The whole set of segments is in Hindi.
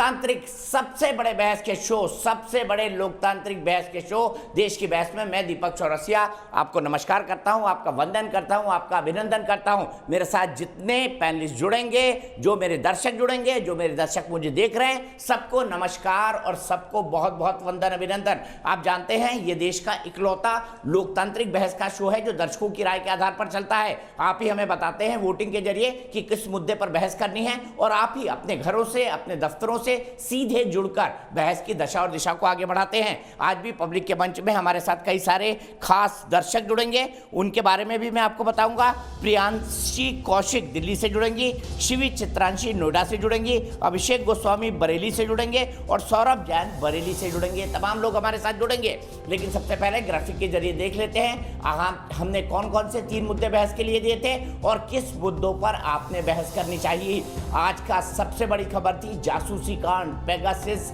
लोकतांत्रिक सबसे बड़े बहस के शो, सबसे बड़े लोकतांत्रिक बहस के शो देश की बहस में मैं दीपक चौरसिया आपको नमस्कार करता हूं, आपका वंदन करता हूं, आपका अभिनंदन करता हूं। मेरे साथ जितने पैनलिस्ट जुड़ेंगे, जो मेरे दर्शक जुड़ेंगे, जो मेरे दर्शक मुझे देख रहे हैं, सबको नमस्कार और सबको बहुत बहुत वंदन अभिनंदन। आप जानते हैं ये देश का इकलौता लोकतांत्रिक बहस का शो है जो दर्शकों की राय के आधार पर चलता है। आप ही हमें बताते हैं वोटिंग के जरिए कि किस मुद्दे पर बहस करनी है और आप ही अपने घरों से, अपने दफ्तरों से सीधे जुड़कर बहस की दशा और दिशा को आगे बढ़ाते हैं। आज भी पब्लिक के मंच में हमारे साथ कई सारे खास दर्शक जुड़ेंगे, उनके बारे में भी मैं आपको बताऊंगा। प्रियांशी कौशिक दिल्ली से जुड़ेंगी, शिवी चित्रांशी नोएडा से जुड़ेंगी, अभिषेक गोस्वामी बरेली से जुड़ेंगे और सौरभ जैन बरेली से जुड़ेंगे। तमाम लोग हमारे साथ जुड़ेंगे, लेकिन सबसे पहले ग्राफिक के जरिए देख लेते हैं हमने कौन कौन से 3 मुद्दे बहस के लिए दिए थे और किस मुद्दों पर आपने बहस करनी चाहिए। आज का सबसे बड़ी खबर थी जासूसी कांड, पेगासस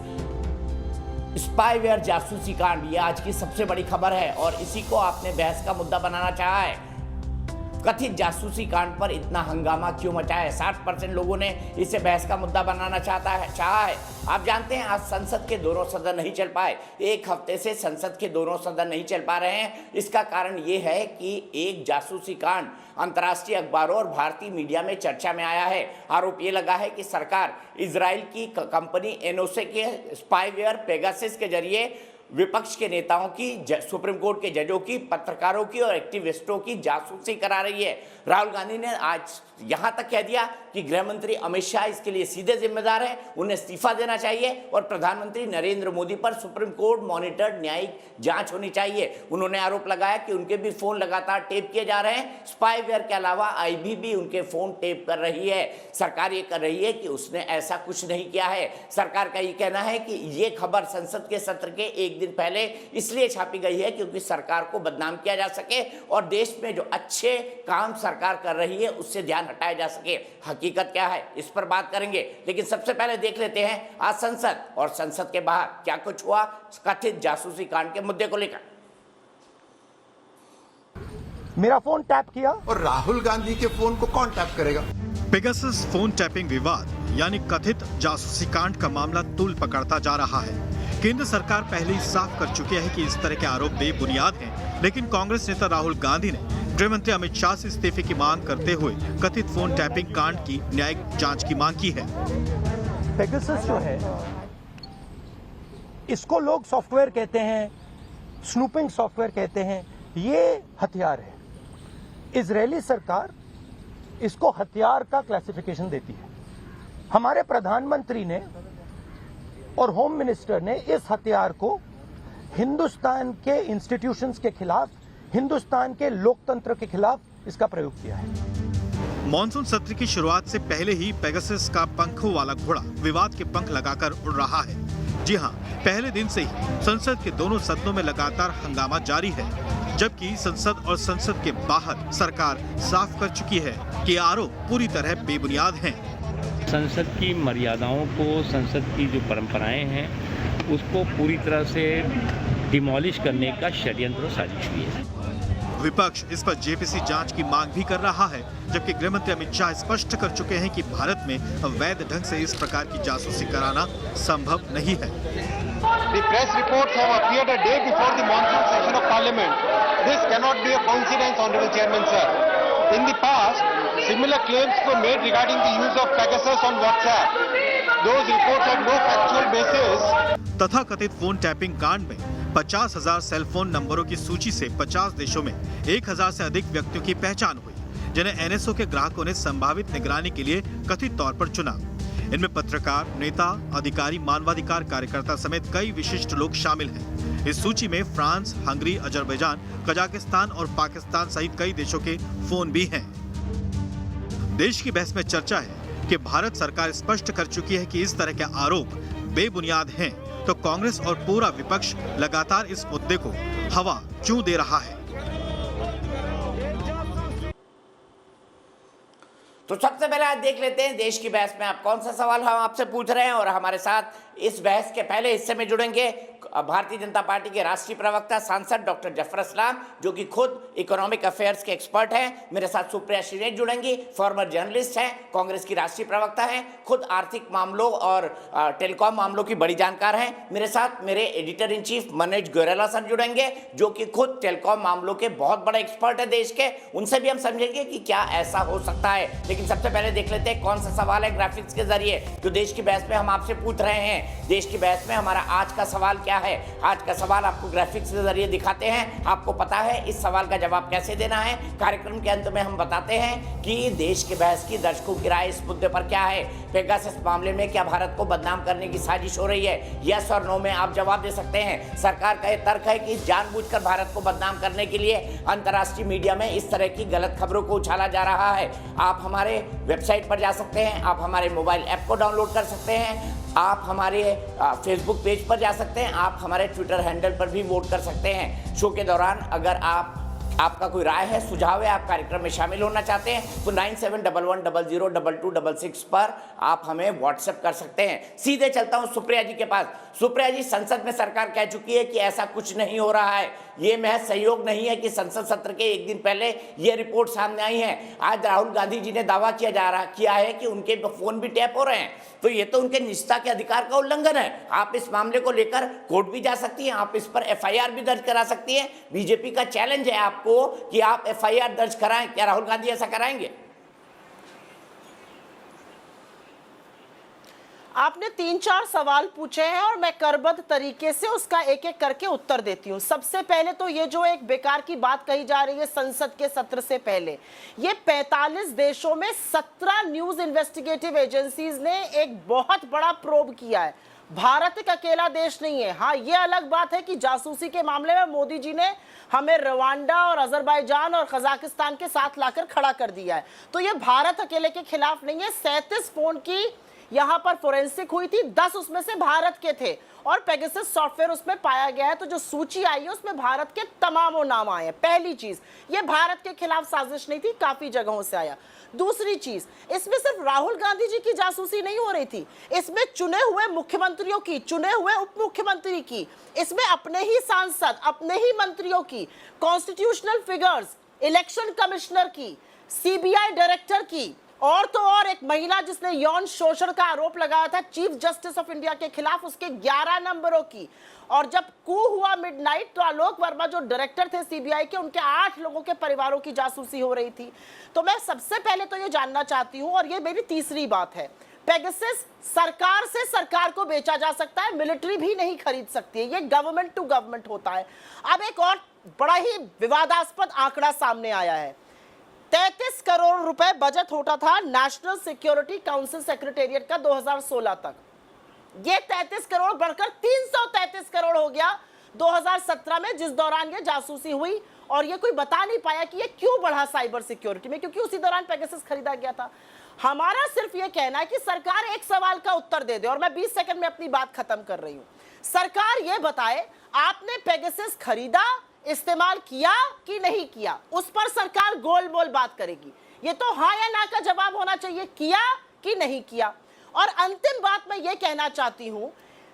स्पाईवेयर जासूसी कांड। ये आज की सबसे बड़ी खबर है और इसी को आपने बहस का मुद्दा बनाना चाहा है। कथित जासूसी कांड पर इतना हंगामा क्यों मचा है? 60% लोगों ने इसे बहस का मुद्दा बनाना चाहा है। आप जानते हैं आज संसद के दोनों सदन नहीं चल पाए। एक हफ्ते से संसद के दोनों सदन नहीं चल पा रहे हैं। इसका कारण ये है कि एक जासूसी कांड अंतर्राष्ट्रीय अखबारों और भारतीय मीडिया में चर्चा में आया है। आरोप ये लगा है कि सरकार इजराइल की कंपनी एनओसे के स्पाईवेयर पेगासस के जरिए विपक्ष के नेताओं की, सुप्रीम कोर्ट के जजों की, पत्रकारों की और एक्टिविस्टों की जासूसी करा रही है। राहुल गांधी ने आज यहां तक कह दिया कि गृह मंत्री अमित शाह इसके लिए सीधे जिम्मेदार है, उन्हें इस्तीफा देना चाहिए और प्रधानमंत्री नरेंद्र मोदी पर सुप्रीम कोर्ट मॉनिटर्ड न्यायिक जांच होनी चाहिए। उन्होंने आरोप लगाया कि उनके भी फोन लगातार टेप किए जा रहे हैं। स्पाईवेयर के अलावा आईबी भी उनके फोन टेप कर रही है। सरकार ये कर रही है कि उसने ऐसा कुछ नहीं किया है। सरकार का ये कहना है कि ये खबर संसद के सत्र के एक दिन पहले इसलिए छापी गई है क्योंकि सरकार को बदनाम किया जा सके और देश में जो अच्छे काम सरकार कर रही है उससे ध्यान हटाया जा सके। हकीकत क्या है इस पर बात करेंगे, लेकिन सबसे पहले देख लेते हैं आज संसद और संसद के बाहर क्या कुछ हुआ कथित जासूसी कांड के मुद्दे को लेकर। मेरा फोन टैप किया और राहुल गांधी के फोन को कौन टैप करेगा? पेगासस फोन टैपिंग विवाद यानी कथित जासूसी कांड का मामला तूल पकड़ता जा रहा है। केंद्र सरकार पहले ही साफ कर चुकी है कि इस तरह के आरोप बेबुनियाद हैं, लेकिन कांग्रेस नेता राहुल गांधी ने गृह मंत्री अमित शाह से इस्तीफे की मांग करते हुए कथित फोन टैपिंग कांड की न्यायिक जांच की मांग की है। पेगासस जो है इसको लोग सॉफ्टवेयर कहते हैं, स्नूपिंग सॉफ्टवेयर कहते हैं, ये हथियार है। इजरायली सरकार इसको हथियार का क्लासिफिकेशन देती है। हमारे प्रधानमंत्री ने और होम मिनिस्टर ने इस हथियार को हिंदुस्तान के इंस्टीट्यूशंस के खिलाफ, हिंदुस्तान के लोकतंत्र के खिलाफ इसका प्रयोग किया है। मॉनसून सत्र की शुरुआत से पहले ही पेगासस का पंखों वाला घोड़ा विवाद के पंख लगाकर उड़ रहा है। जी हां, पहले दिन से ही संसद के दोनों सदनों में लगातार हंगामा जारी है, जबकि संसद और संसद के बाहर सरकार साफ कर चुकी है कि आरोप पूरी तरह बेबुनियाद हैं। संसद की मर्यादाओं को, संसद की जो परंपराएं हैं उसको पूरी तरह से डिमोलिश करने का षड्यंत्र और साजिश हुई है। विपक्ष इस पर जेपीसी जांच की मांग भी कर रहा है, जबकि गृह मंत्री अमित शाह स्पष्ट कर चुके हैं कि भारत में अवैध ढंग से इस प्रकार की जासूसी कराना संभव नहीं है। The press reports have appeared a day before the monsoon session of Parliament. This cannot be a coincidence, Honorable Chairman, sir. In the past, similar claims were made regarding the use of Pegasus on WhatsApp. Those reports had no factual basis. तथाकथित फोन टैपिंग कांड में 50,000 सेलफोन नंबरों की सूची से 50 देशों में 1,000 से अधिक व्यक्तियों की पहचान हुई, जिन्हें एनएसओ के ग्राहकों ने संभावित निगरानी के लिए कथित तौर पर चुना। इनमें पत्रकार, नेता, अधिकारी, मानवाधिकार कार्यकर्ता समेत कई विशिष्ट लोग शामिल हैं। इस सूची में फ्रांस, हंगरी, अजरबैजान, कजाकिस्तान और पाकिस्तान सहित कई देशों के फोन भी हैं। देश की बहस में चर्चा है कि भारत सरकार स्पष्ट कर चुकी है कि इस तरह के आरोप बेबुनियाद हैं, तो कांग्रेस और पूरा विपक्ष लगातार इस मुद्दे को हवा क्यों दे रहा है? तो सबसे पहले आज देख लेते हैं देश की बहस में आप कौन सा सवाल हम आपसे पूछ रहे हैं। और हमारे साथ इस बहस के पहले हिस्से में जुड़ेंगे भारतीय जनता पार्टी के राष्ट्रीय प्रवक्ता सांसद डॉक्टर जफर इस्लाम, जो कि खुद इकोनॉमिक अफेयर्स के एक्सपर्ट हैं। मेरे साथ सुप्रिया श्रीनेश जुड़ेंगी, फॉर्मर जर्नलिस्ट हैं, कांग्रेस की राष्ट्रीय प्रवक्ता हैं, खुद आर्थिक मामलों और टेलीकॉम मामलों की बड़ी जानकार हैं। मेरे साथ मेरे editor in chief Manoj Goyrala sir जुड़ेंगे, जो कि खुद टेलीकॉम मामलों के बहुत बड़े एक्सपर्ट है देश के। उनसे भी हम समझेंगे कि क्या ऐसा हो सकता है। लेकिन सबसे पहले देख लेते हैं कौन सा सवाल है ग्राफिक्स के जरिए जो देश की बहस में हम आपसे पूछ रहे हैं। देश की बहस में हमारा आज का सवाल क्या है? आज का सवाल आपको ग्राफिक्स के जरिए दिखाते हैं। आपको पता है इस सवाल का जवाब कैसे देना है। कार्यक्रम के अंत में हम बताते हैं कि देश की बहस की दर्शकों की राय इस मुद्दे पर क्या है। पेगासस मामले में क्या भारत को बदनाम करने की साजिश हो रही है? यस और नो में आप जवाब दे सकते हैं। सरकार का यह तर्क है कि जानबूझकर भारत को बदनाम करने के लिए अंतर्राष्ट्रीय मीडिया में इस तरह की गलत खबरों को उछाला जा रहा है। आप हमारे वेबसाइट पर जा सकते हैं, आप हमारे मोबाइल ऐप को डाउनलोड कर सकते हैं, आप हमारे फेसबुक पेज पर जा सकते हैं, आप हमारे ट्विटर हैंडल पर भी वोट कर सकते हैं। शो के दौरान अगर आपका कोई राय है, सुझाव है, आप कार्यक्रम में शामिल होना चाहते हैं तो 9711002266 पर आप हमें व्हाट्सएप कर सकते हैं। सीधे चलता हूं सुप्रिया जी के पास। सुप्रिया जी, संसद में सरकार कह चुकी है कि ऐसा कुछ नहीं हो रहा है। ये महज सहयोग नहीं है कि संसद सत्र के एक दिन पहले ये रिपोर्ट सामने आई है। आज राहुल गांधी जी ने दावा किया है कि उनके फोन भी टैप हो रहे हैं। तो ये तो उनके निजता के अधिकार का उल्लंघन है। आप इस मामले को लेकर कोर्ट भी जा सकती हैं, आप इस पर एफआईआर भी दर्ज करा सकती हैं। बीजेपी का चैलेंज है आपको कि आप एफआईआर दर्ज कराएं। क्या राहुल गांधी ऐसा कराएंगे? आपने 3-4 सवाल पूछे हैं और मैं क्रमबद्ध तरीके से उसका एक एक करके उत्तर देती हूं। सबसे पहले तो ये जो एक बेकार की बात कही जा रही है संसद के सत्र से पहले, ये 45 देशों में 17 न्यूज इन्वेस्टिगेटिव एजेंसीज ने एक बहुत बड़ा प्रोब किया है। भारत एक अकेला देश नहीं है। हाँ, ये अलग बात है कि जासूसी के मामले में मोदी जी ने हमें रवांडा और अजरबैजान और कजाकिस्तान के साथ लाकर खड़ा कर दिया है। तो ये भारत अकेले के खिलाफ नहीं है। 37 फोन की यहां पर फोरेंसिक हुई थी, 10 उसमें से भारत के थे और पेगासस सॉफ्टवेयर उसमें पाया गया है। तो जो सूची आई है उसमें भारत के तमाम नाम आए हैं। पहली चीज, ये भारत के खिलाफ साजिश नहीं थी, काफी जगहों से आया। दूसरी चीज, इसमें सिर्फ राहुल गांधी जी की जासूसी नहीं हो रही थी, इसमें चुने हुए मुख्यमंत्रियों की, चुने हुए उप मुख्यमंत्री की, इसमें अपने ही सांसद, अपने ही मंत्रियों की, कॉन्स्टिट्यूशनल फिगर्स, इलेक्शन कमिश्नर की, सीबीआई डायरेक्टर की, और तो और एक महिला जिसने यौन शोषण का आरोप लगाया था चीफ जस्टिस ऑफ इंडिया के खिलाफ, उसके 11 नंबरों की। और जब कू हुआ मिडनाइट तो आलोक वर्मा जो डायरेक्टर थे सीबीआई के, उनके 8 लोगों के परिवारों की जासूसी हो रही थी। तो मैं सबसे पहले तो ये जानना चाहती हूं, और ये मेरी तीसरी बात है, पेगासस सरकार से सरकार को बेचा जा सकता है, मिलिट्री भी नहीं खरीद सकती है। ये गवर्नमेंट टू गवर्नमेंट होता है। अब एक और बड़ा ही विवादास्पद आंकड़ा सामने आया है। 33 करोड़ रुपए बजट होता था नेशनल सिक्योरिटी काउंसिल सेक्रेटेरिएट का 2016 तक। ये 33 करोड़ बढ़कर 333 करोड़ हो गया 2017 में, जिस दौरान ये जासूसी हुई। और ये कोई बता नहीं पाया कि ये क्यों बढ़ा साइबर सिक्योरिटी में, क्योंकि उसी दौरान पेगासस खरीदा गया था। हमारा सिर्फ ये कहना है कि सरकार एक सवाल का उत्तर दे दे, और मैं 20 सेकंड में अपनी बात खत्म कर रही हूं। सरकार ये बताए, आपने पेगासस खरीदा, इस्तेमाल किया कि नहीं किया, उस पर सरकार गोल मोल बात करेगी। ये तो हाँ या ना का जवाब होना चाहिए, किया कि नहीं किया। और अंतिम बात मैं ये कहना चाहती हूं,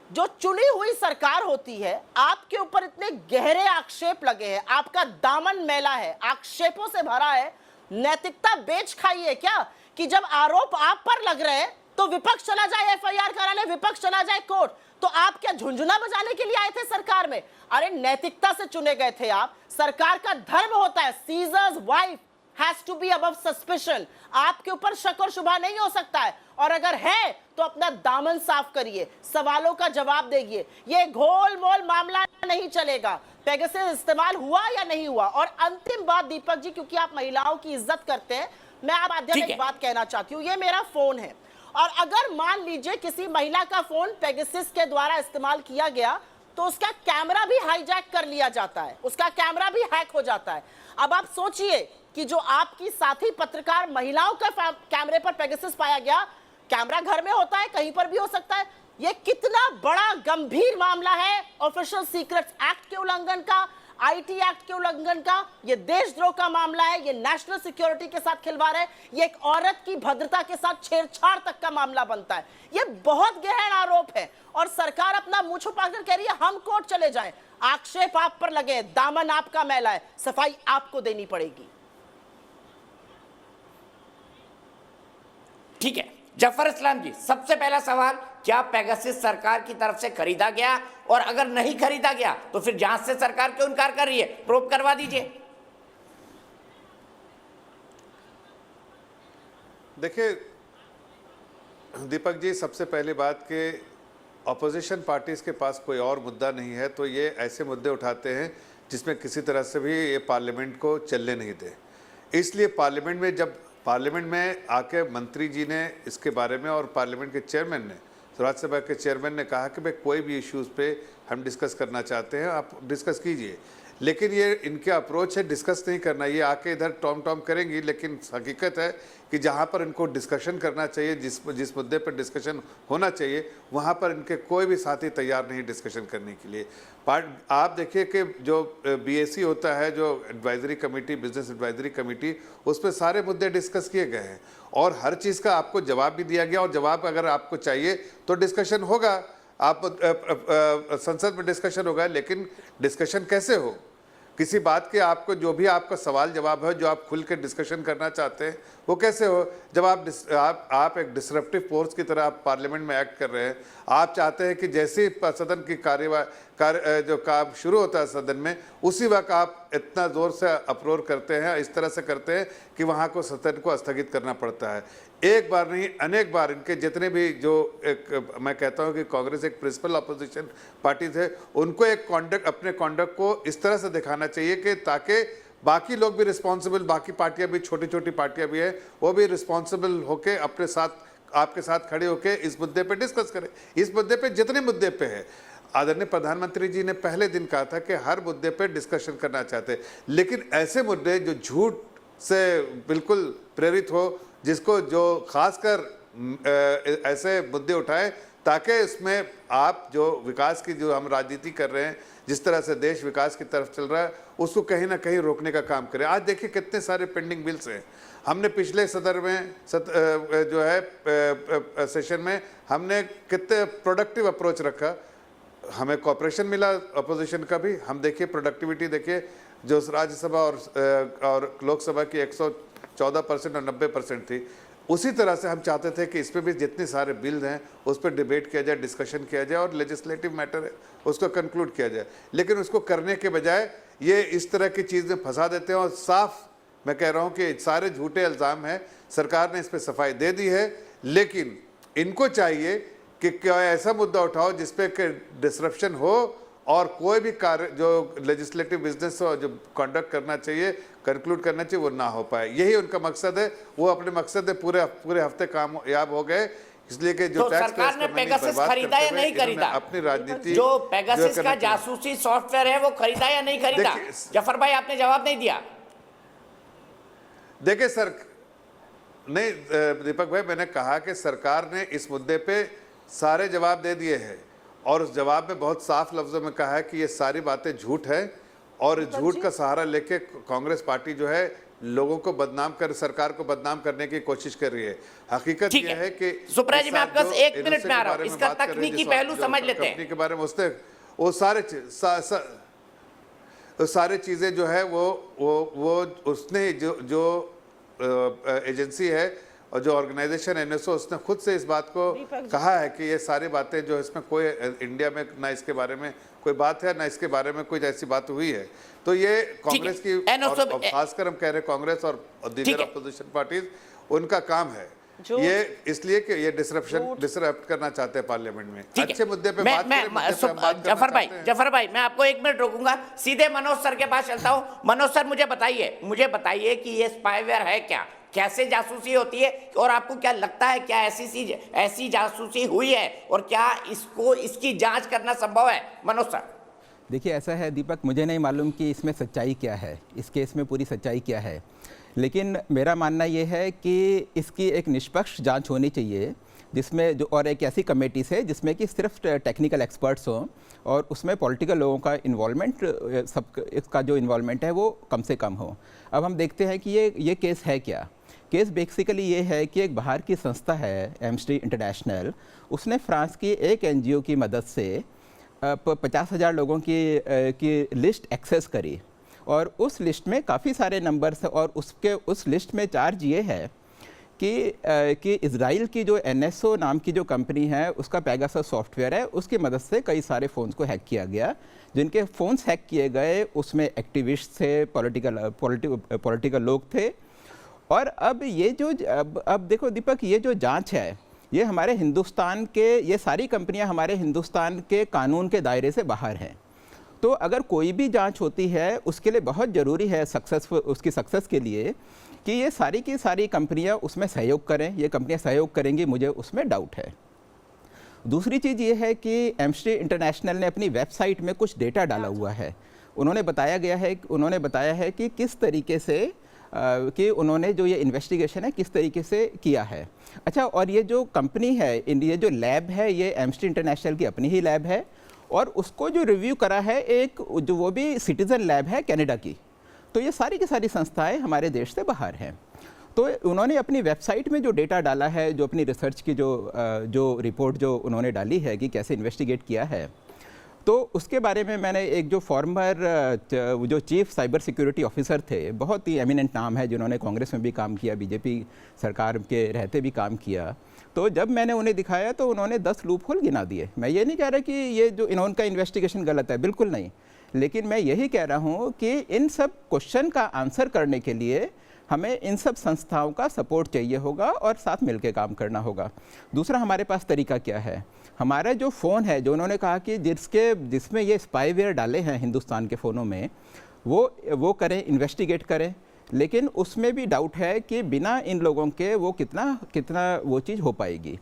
जो चुनी हुई सरकार होती है, आपके ऊपर इतने गहरे आक्षेप लगे हैं, आपका दामन मैला है, आक्षेपों से भरा है, नैतिकता बेच खाई है क्या कि जब आरोप आप पर लग रहे हैं तो विपक्ष चला जाए एफआईआर कराने, विपक्ष चला जाए कोर्ट। तो आप क्या झुंझुना बजाने के लिए आए थे सरकार में? अरे नैतिकता से चुने गए थे आप। सरकार का धर्म होता है, Caesar's wife has to be above suspicion. आपके ऊपर शक और शुबा नहीं हो सकता है, और अगर है तो अपना दामन साफ करिए, सवालों का जवाब देंगे। ये घोल मोल मामला नहीं चलेगा। पेगासस इस्तेमाल हुआ या नहीं हुआ। और अंतिम बात दीपक जी, क्योंकि आप महिलाओं की इज्जत करते हैं, मैं आप माध्यम एक बात कहना चाहती हूँ। ये मेरा फोन है, और अगर मान लीजिए किसी महिला का फोन पेगासस के द्वारा इस्तेमाल किया गया तो उसका कैमरा भी हाईजैक कर लिया जाता है, उसका कैमरा भी हैक हो जाता है। अब आप सोचिए कि जो आपकी साथी पत्रकार महिलाओं का कैमरे पर पेगासस पाया गया, कैमरा घर में होता है, कहीं पर भी हो सकता है, ये कितना बड़ा गंभीर मामला है ऑफिशियल सीक्रेट्स एक्ट के उल्लंघन का, आईटी एक्ट के उल्लंघन का, ये देशद्रोह का मामला है, ये नेशनल सिक्योरिटी के साथ खिलवाड़ है, ये एक औरत की भद्रता के साथ छेड़छाड़ तक का मामला बनता है। ये बहुत गहन आरोप है और सरकार अपना मुंह छुपाकर कह रही है हम कोर्ट चले जाएं। आक्षेप आप पर लगे, दामन आपका मैला है, सफाई आपको देनी पड़ेगी। ठीक है जफर इस्लाम जी, सबसे पहला सवाल, क्या पेगासस सरकार की तरफ से खरीदा गया, और अगर नहीं खरीदा गया तो फिर जांच से सरकार क्यों इनकार कर रही है? प्रूव करवा दीजिए। देखिए दीपक जी, सबसे पहली बात कि अपोजिशन पार्टीज के पास कोई और मुद्दा नहीं है, तो ये ऐसे मुद्दे उठाते हैं जिसमें किसी तरह से भी ये पार्लियामेंट को चलने नहीं दे। इसलिए पार्लियामेंट में जब पार्लियामेंट में आके मंत्री जी ने इसके बारे में, और पार्लियामेंट के चेयरमैन ने, राज्यसभा के चेयरमैन ने कहा कि भाई कोई भी इश्यूज़ पे हम डिस्कस करना चाहते हैं, आप डिस्कस कीजिए। लेकिन ये इनके अप्रोच है डिस्कस नहीं करना, ये आके इधर टॉम टॉम करेंगी। लेकिन हकीकत है कि जहाँ पर इनको डिस्कशन करना चाहिए, जिस मुद्दे पर डिस्कशन होना चाहिए, वहाँ पर इनके कोई भी साथी तैयार नहीं डिस्कशन करने के लिए। आप देखिए कि जो BAC होता है, जो advisory committee, business advisory committee, उस पर सारे मुद्दे डिस्कस किए गए हैं और हर चीज़ का आपको जवाब भी दिया गया। और जवाब अगर आपको चाहिए तो डिस्कशन होगा, आप संसद में डिस्कशन होगा। लेकिन डिस्कशन कैसे हो, किसी बात के आपको जो भी आपका सवाल जवाब है, जो आप खुल के डिस्कशन करना चाहते हैं, वो कैसे हो जब आप एक डिसरप्टिव फोर्स की तरह आप पार्लियामेंट में एक्ट कर रहे हैं। आप चाहते हैं कि जैसे ही सदन की जो काम शुरू होता है सदन में, उसी वक्त आप इतना ज़ोर से अप्रोर करते हैं, इस तरह से करते हैं कि वहाँ को सदन को स्थगित करना पड़ता है। एक बार नहीं अनेक बार इनके जितने भी मैं कहता हूँ कि कांग्रेस एक प्रिंसिपल अपोजिशन पार्टी थे, उनको एक अपने कॉन्डक्ट को इस तरह से दिखाना चाहिए कि ताकि बाकी लोग भी रिस्पॉन्सिबल, बाकी पार्टियां भी, छोटी छोटी पार्टियां भी हैं, वो भी रिस्पॉन्सिबल होके अपने साथ आपके साथ खड़े होके इस मुद्दे पे डिस्कस करें। इस मुद्दे पे जितने मुद्दे पे है, आदरणीय प्रधानमंत्री जी ने पहले दिन कहा था कि हर मुद्दे पे डिस्कशन करना चाहते हैं, लेकिन ऐसे मुद्दे जो झूठ से बिल्कुल प्रेरित हो, जिसको जो खासकर ऐसे मुद्दे उठाए ताकि इसमें आप जो विकास की जो हम राजनीति कर रहे हैं, जिस तरह से देश विकास की तरफ चल रहा है, उसको कहीं ना कहीं रोकने का काम करें। आज देखिए कितने सारे पेंडिंग बिल्स हैं। हमने पिछले सदर में जो है सेशन में हमने कितने प्रोडक्टिव अप्रोच रखा, हमें कॉपरेशन मिला अपोजिशन का भी। हम देखिए प्रोडक्टिविटी देखिए, जो राज्यसभा और लोकसभा की 114% और 90% थी, उसी तरह से हम चाहते थे कि इस पर भी जितने सारे बिल हैं उस पर डिबेट किया जाए, डिस्कशन किया जाए और लेजिस्लेटिव मैटर है उसको कंक्लूड किया जाए। लेकिन उसको करने के बजाय ये इस तरह की चीज़ में फंसा देते हैं और साफ मैं कह रहा हूँ कि सारे झूठे इल्ज़ाम हैं। सरकार ने इस पर सफाई दे दी है, लेकिन इनको चाहिए कि क्या ऐसा मुद्दा उठाओ जिस पे डिसरप्शन हो और कोई भी कार्य जो लेजिस्लेटिव बिजनेस हो, जो कंडक्ट करना चाहिए, कंक्लूड करना चाहिए, वो ना हो पाए। यही उनका मकसद है। वो अपने मकसद में पूरे हफ्ते कामयाब हो गए, इसलिए कि जो तो सरकार ने पेगासस खरीदा या नहीं खरीदा? अपनी राजनीति जो पेगासस का जासूसी सॉफ्टवेयर है वो खरीदा या नहीं खरीदा? जफर भाई आपने जवाब नहीं दिया। देखिए सर, नहीं दीपक भाई, मैंने कहा कि सरकार ने इस मुद्दे पे सारे जवाब दे दिए हैं और उस जवाब में बहुत साफ लफ्जों में कहा है कि ये सारी बातें झूठ है और झूठ का सहारा लेके कांग्रेस पार्टी जो है लोगों को बदनाम कर, सरकार को बदनाम करने की कोशिश कर रही है। हकीकत यह है कि सुप्रिया जी, मैं आपका 1 मिनट में आ रहा हूं, इसका तकनीकी पहलू समझ लेते हैं। के बारे में उसने वो सारे चीजें जो है वो उसने जो एजेंसी है और जो ऑर्गेनाइजेशन NSO, उसने खुद से इस बात को कहा है कि ये सारी बातें जो इसमें कोई इंडिया में ना इसके बारे में कोई बात है, ना इसके बारे में कोई ऐसी बात हुई है। तो ये कांग्रेस की और खासकर हम कह रहे हैं कांग्रेस और दीगर अपोजिशन पार्टीज, उनका काम है ये, इसलिए कि ये डिसरप्ट करना चाहते हैं पार्लियामेंट में। अच्छे मुद्दे पे बात करें। जफर भाई मैं आपको 1 मिनट रोकूंगा, सीधे मनोज सर के पास चलता हूं। मनोज सर मुझे बताइए कि ये स्पाईवेयर है क्या, कैसे जासूसी होती है और आपको क्या लगता है क्या ऐसी जासूसी हुई है और क्या इसकी जांच करना संभव है? मनोज सर। देखिए ऐसा है दीपक, मुझे नहीं मालूम कि इसमें सच्चाई क्या है, इस केस में पूरी सच्चाई क्या है, लेकिन मेरा मानना ये है कि इसकी एक निष्पक्ष जांच होनी चाहिए जिसमें जो और एक ऐसी कमेटी से जिसमें कि सिर्फ टेक्निकल एक्सपर्ट्स हों और उसमें पॉलिटिकल लोगों का इन्वॉल्वमेंट, सब इसका जो इन्वॉल्वमेंट है वो कम से कम हो। अब हम देखते हैं कि ये केस है क्या। केस बेसिकली ये है कि एक बाहर की संस्था है एम्नेस्टी इंटरनेशनल, उसने फ्रांस की एक NGO की मदद से 50,000 लोगों की लिस्ट एक्सेस करी और उस लिस्ट में काफ़ी सारे नंबर्स और उस लिस्ट में चार्ज ये है कि इजराइल की जो NSO नाम की जो कंपनी है उसका पेगासस सॉफ्टवेयर है, उसकी मदद से कई सारे फ़ोन्स को हैक किया गया। जिनके फ़ोन्स हैक किए गए उसमें एक्टिविस्ट थे, पॉलिटिकल लोग थे। और अब ये जो अब देखो दीपक, ये जो जांच है ये हमारे हिंदुस्तान के, ये सारी कंपनियां हमारे हिंदुस्तान के कानून के दायरे से बाहर हैं। तो अगर कोई भी जांच होती है उसके लिए बहुत ज़रूरी है उसकी सक्सेस के लिए कि ये सारी की सारी कंपनियां उसमें सहयोग करें। ये कंपनियां सहयोग करेंगी, मुझे उसमें डाउट है। दूसरी चीज़ ये है कि एम्नेस्टी इंटरनेशनल ने अपनी वेबसाइट में कुछ डेटा डाला हुआ है। उन्होंने बताया है कि किस तरीके से कि उन्होंने जो ये इन्वेस्टिगेशन है किस तरीके से किया है। अच्छा, और ये जो कंपनी है, ये जो लैब है, ये एम्नेस्टी इंटरनेशनल की अपनी ही लैब है और उसको जो रिव्यू करा है एक जो वो भी सिटीज़न लैब है कनाडा की। तो ये सारी की सारी संस्थाएं हमारे देश से बाहर हैं। तो उन्होंने अपनी वेबसाइट में जो डेटा डाला है, जो अपनी रिसर्च की जो रिपोर्ट जो उन्होंने डाली है कि कैसे इन्वेस्टिगेट किया है, तो उसके बारे में मैंने एक जो फॉर्मर जो चीफ साइबर सिक्योरिटी ऑफिसर थे, बहुत ही एमिनेंट नाम है, जिन्होंने कांग्रेस में भी काम किया, बीजेपी सरकार के रहते भी काम किया, तो जब मैंने उन्हें दिखाया तो उन्होंने 10 लूप होल गिना दिए। मैं ये नहीं कह रहा कि ये जो इनका इन्वेस्टिगेशन गलत है, बिल्कुल नहीं, लेकिन मैं यही कह रहा हूँ कि इन सब क्वेश्चन का आंसर करने के लिए हमें इन सब संस्थाओं का सपोर्ट चाहिए होगा और साथ मिलकर काम करना होगा। दूसरा, हमारे पास तरीका क्या है? हमारा जो फ़ोन है, जो उन्होंने कहा कि जिसमें ये स्पाईवेयर डाले हैं हिंदुस्तान के फ़ोनों में, वो करें, इन्वेस्टिगेट करें, लेकिन उसमें भी डाउट है कि बिना इन लोगों के वो कितना वो चीज़ हो पाएगी।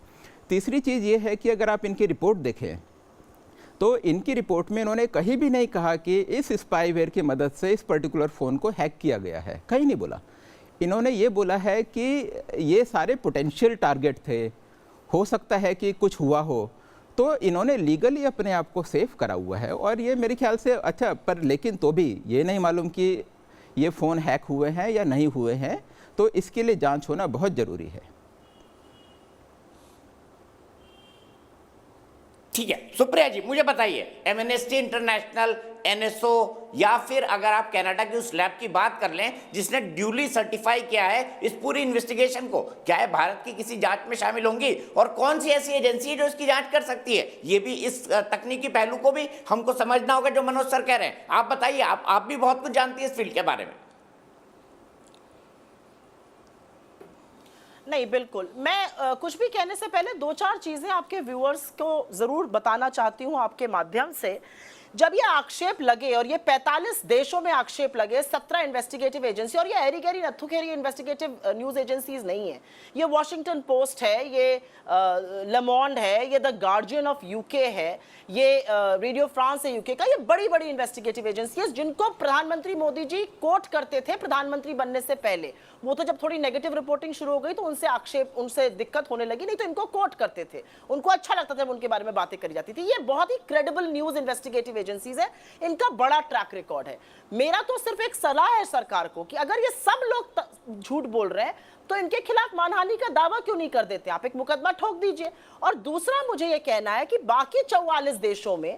तीसरी चीज़ ये है कि अगर आप इनकी रिपोर्ट देखें तो इनकी रिपोर्ट में इन्होंने कहीं भी नहीं कहा कि इस स्पाईवेयर की मदद से इस पर्टिकुलर फ़ोन को हैक किया गया है, कहीं नहीं बोला। इन्होंने ये बोला है कि ये सारे पोटेंशियल टारगेट थे, हो सकता है कि कुछ हुआ हो, तो इन्होंने लीगली अपने आप को सेफ करा हुआ है। और ये मेरे ख्याल से अच्छा, पर लेकिन तो भी ये नहीं मालूम कि ये फ़ोन हैक हुए हैं या नहीं हुए हैं, तो इसके लिए जांच होना बहुत ज़रूरी है। ठीक है, सुप्रिया जी मुझे बताइए, एमनेस्टी इंटरनेशनल, NSO या फिर अगर आप कनाडा की उस लैब की बात कर लें जिसने ड्यूली सर्टिफाई किया है इस पूरी इन्वेस्टिगेशन को, क्या है भारत की किसी जांच में शामिल होंगी? और कौन सी ऐसी एजेंसी है जो इसकी जांच कर सकती है? ये भी, इस तकनीकी पहलू को भी हमको समझना होगा जो मनोज सर कह रहे हैं। आप बताइए, आप भी बहुत कुछ जानती है इस फील्ड के बारे में। नहीं, बिल्कुल, मैं कुछ भी कहने से पहले 2-4 चीजें आपके व्यूअर्स को जरूर बताना चाहती हूं आपके माध्यम से। जब ये आक्षेप लगे, और ये 45 देशों में आक्षेप लगे, 17 इन्वेस्टिगेटिव एजेंसी, और ये एरी गैरी नत्थु खेरी इन्वेस्टिगेटिव न्यूज एजेंसीज नहीं है, ये वॉशिंगटन पोस्ट है, ये ले मोंड है, ये द गार्जियन ऑफ यूके है, ये रेडियो फ्रांस है यूके का, ये बड़ी बड़ी इन्वेस्टिगेटिव एजेंसी है जिनको प्रधानमंत्री मोदी जी कोट करते थे प्रधानमंत्री बनने से पहले। वो तो जब थोड़ी नेगेटिव रिपोर्टिंग शुरू हो गई तो उनसे दिक्कत होने लगी, नहीं तो इनको कोट करते थे, उनको अच्छा लगता था जब उनके बारे में बातें करी जाती थी। ये बहुत ही क्रेडिबल न्यूज इन्वेस्टिगेटिव एजेंसीज है, इनका बड़ा ट्रैक रिकॉर्ड है। मेरा तो सिर्फ एक सलाह है सरकार को कि अगर ये सब लोग झूठ बोल रहे हैं तो इनके खिलाफ मानहानि का दावा क्यों नहीं कर देते? आप एक मुकदमा ठोक दीजिए। और दूसरा, मुझे ये कहना है कि बाकी 44 देशों में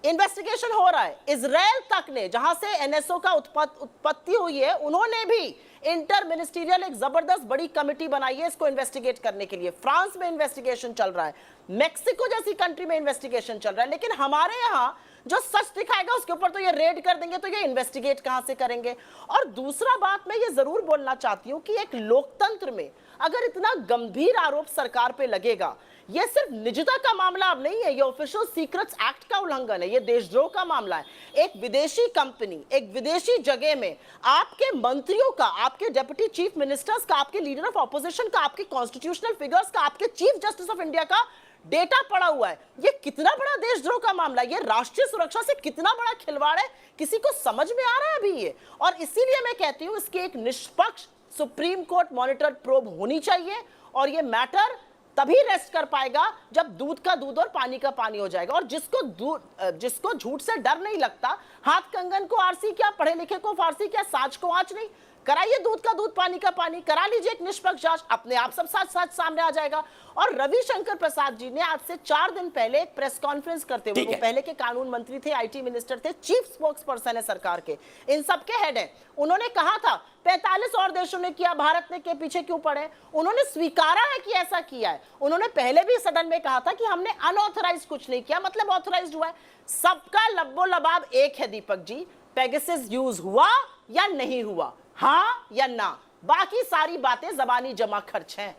इन्वेस्टिगेशन हो रहा है। इजराइल तक ने, जहां से NSO का उत्पत्ति हुई है, उन्होंने भी इंटर मिनिस्ट्रियल एक जबरदस्त बड़ी कमेटी बनाई है इसको इन्वेस्टिगेट करने के लिए। फ्रांस में इन्वेस्टिगेशन चल रहा है, मेक्सिको जैसी कंट्री में इन्वेस्टिगेशन चल रहा है, लेकिन हमारे यहाँ जो सच दिखाएगा उसके ऊपर तो ये रेड कर देंगे, तो ये इन्वेस्टिगेट कहां से करेंगे? और दूसरा बात मैं ये जरूर बोलना चाहती हूं कि एक लोकतंत्र में अगर इतना गंभीर आरोप सरकार पे लगेगा, ये सिर्फ निजता का मामला अब नहीं है, ये ऑफिशियल सीक्रेट्स एक्ट का उल्लंघन है, ये देशद्रोह का मामला है। एक विदेशी कंपनी, एक विदेशी जगह में आपके मंत्रियों का, आपके डेप्यूटी चीफ मिनिस्टर्स का, आपके लीडर ऑफ ऑपोजिशन का, आपके कॉन्स्टिट्यूशनल फिगर्स का, आपके चीफ जस्टिस ऑफ इंडिया का डेटा पड़ा हुआ है। ये कितना बड़ा देशद्रोह का मामला है, ये राष्ट्रीय सुरक्षा से कितना बड़ा खिलवाड़ है, किसी को समझ में आ रहा है अभी ये? और इसीलिए मैं कहती हूं इसकी एक निष्पक्ष सुप्रीम कोर्ट मॉनिटर प्रोब होनी चाहिए और ये मैटर तभी रेस्ट कर पाएगा जब दूध का दूध और पानी का पानी हो जाएगा। और जिसको झूठ से डर नहीं लगता, हाथ कंगन को आरसी क्या, पढ़े लिखे को फारसी क्या, साच को आंच नहीं, कराइए दूध का दूध पानी का पानी, करा लीजिए एक निष्पक्ष जांच, अपने आप सब सच सामने आ जाएगा। और रविशंकर प्रसाद जी ने आज से 4 दिन पहले एक प्रेस कॉन्फ्रेंस करते हुए, वो पहले के कानून मंत्री थे, आईटी मिनिस्टर थे, चीफ स्पोक्स पर्सन है सरकार के, इन सब के हेड हैं, उन्होंने कहा था 45 और देशों ने किया, भारत ने के पीछे क्यों पड़े। उन्होंने स्वीकारा है कि ऐसा किया है। उन्होंने पहले भी सदन में कहा था कि हमने अनऑथराइज कुछ नहीं किया, मतलब ऑथराइज्ड हुआ है। सबका लब्बो लबाब एक है दीपक जी, पेगासस यूज हुआ या नहीं हुआ, हाँ या ना, बाकी सारी बातें जबानी जमा खर्च हैं।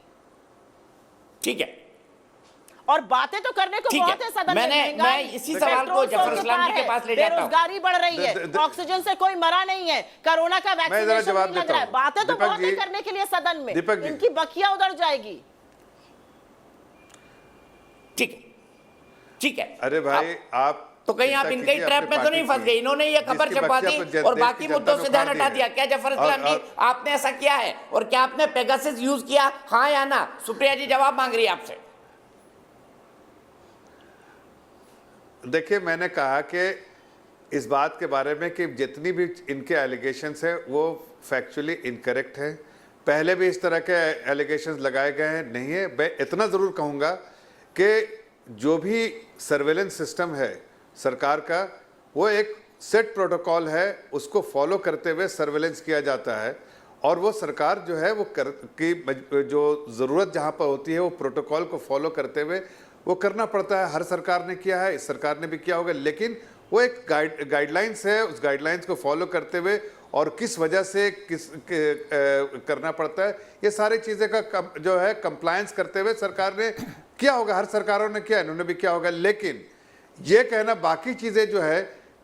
ठीक है, और बातें तो करने को बहुत है सदन में। मैं इसी सवाल को जफर इस्लाम जी के पास ले जाता हूं। बेरोजगारी बढ़ रही है, ऑक्सीजन से कोई मरा नहीं है, कोरोना का वैक्सीनेशन नहीं लग रहा है, बातें तो बहुत है करने के लिए सदन में, इनकी बखिया उधर जाएगी। ठीक है। अरे भाई आप तो कहीं आप इनके ट्रैप में तो नहीं फंस गए? इन्होंने ये खबर छपा दी और बाकी मुद्दों से ध्यान हटा दिया। क्या जफर इस्लाम जी आपने ऐसा किया है? और क्या आपने पेगासस यूज किया, हाँ या ना? सुप्रिया जी जवाब मांग रही है आपसे। देखिए, मैंने कहा कि इस बात के बारे में कि जितनी भी इनके एलिगेशंस है वो फैक्चुअली इनकरेक्ट है। पहले भी इस तरह के एलिगेशंस लगाए गए हैं, नहीं है। मैं इतना ज़रूर कहूँगा कि जो भी सर्वेलेंस सिस्टम है सरकार का, वो एक सेट प्रोटोकॉल है, उसको फॉलो करते हुए सर्वेलेंस किया जाता है। और वो सरकार जो है वो जो ज़रूरत जहाँ पर होती है वो प्रोटोकॉल को फॉलो करते हुए वो करना पड़ता है। हर सरकार ने किया है, इस सरकार ने भी किया होगा, लेकिन वो एक गाइडलाइंस है, उस गाइडलाइंस को फॉलो करते हुए और किस वजह से करना पड़ता है, ये सारी चीज़ें का जो है कंप्लायंस करते हुए सरकार ने किया होगा। हर सरकारों ने किया, इन्होंने भी किया होगा। लेकिन ये कहना बाकी चीज़ें जो है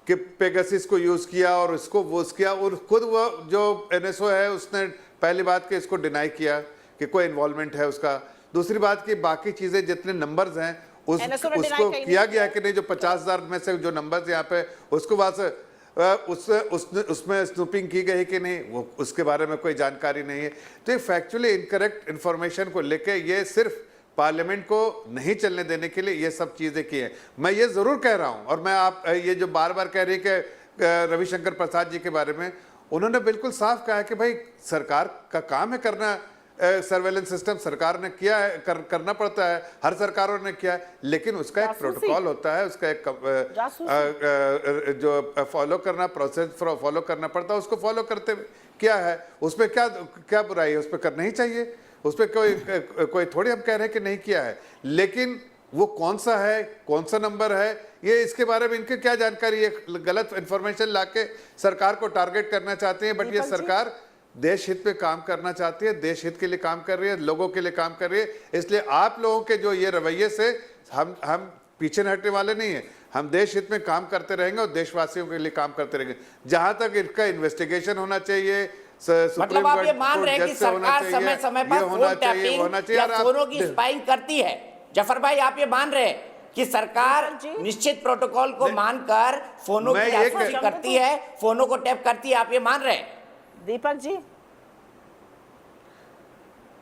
कि पेगासस को यूज़ किया और इसको वो किया, और खुद वो जो एनएसओ है उसने पहली बात कि इसको डिनाई किया कि कोई इन्वॉल्वमेंट है उसका। दूसरी बात कि बाकी चीज़ें जितने नंबर्स हैं उसको किया गया कि नहीं, जो 50,000 में से जो नंबर्स यहाँ पे उसको उसमें स्नूपिंग की गई कि नहीं, वो उसके बारे में कोई जानकारी नहीं है। तो ये फैक्चुअली इनकरेक्ट इन्फॉर्मेशन को लेके ये सिर्फ पार्लियामेंट को नहीं चलने देने के लिए ये सब चीज़ें की हैं। मैं ये ज़रूर कह रहा हूँ, और मैं आप ये जो बार बार कह रही है कि रविशंकर प्रसाद जी के बारे में, उन्होंने बिल्कुल साफ कहा है कि भाई सरकार का काम है करना सर्वेलेंस सिस्टम, सरकार ने किया है, करना पड़ता है, हर सरकारों ने किया है, लेकिन उसका एक प्रोटोकॉल होता है, उसका एक जो फॉलो करना प्रोसेस फॉलो करना पड़ता है, उसको फॉलो करते क्या है, उसमें क्या बुराई है, उस पर करना ही चाहिए। उस पर कोई थोड़ी हम कह रहे हैं कि नहीं किया है, लेकिन वो कौन सा है, कौन सा नंबर है, ये इसके बारे में इनके क्या जानकारी है? गलत इंफॉर्मेशन लाके सरकार को टारगेट करना चाहते हैं। बट ये सरकार देश हित पे काम करना चाहती है, देश हित के लिए काम कर रही है, लोगों के लिए काम कर रही है। इसलिए आप लोगों के जो ये रवैये से हम पीछे हटने वाले नहीं है। हम देश हित में काम करते रहेंगे और देशवासियों के लिए काम करते रहेंगे। जहां तक इसका इन्वेस्टिगेशन होना चाहिए, मतलब आप ये मान रहे हैं कि सरकार समय समय पर फोन टैपिंग या फोनों की स्पाइंग करती है? जफर भाई, आप ये मान रहे हैं कि सरकार निश्चित प्रोटोकॉल को मानकर फोनों की जासूसी करती है, फोनों को टैप करती है, आप ये मान रहे हैं? दीपक जी,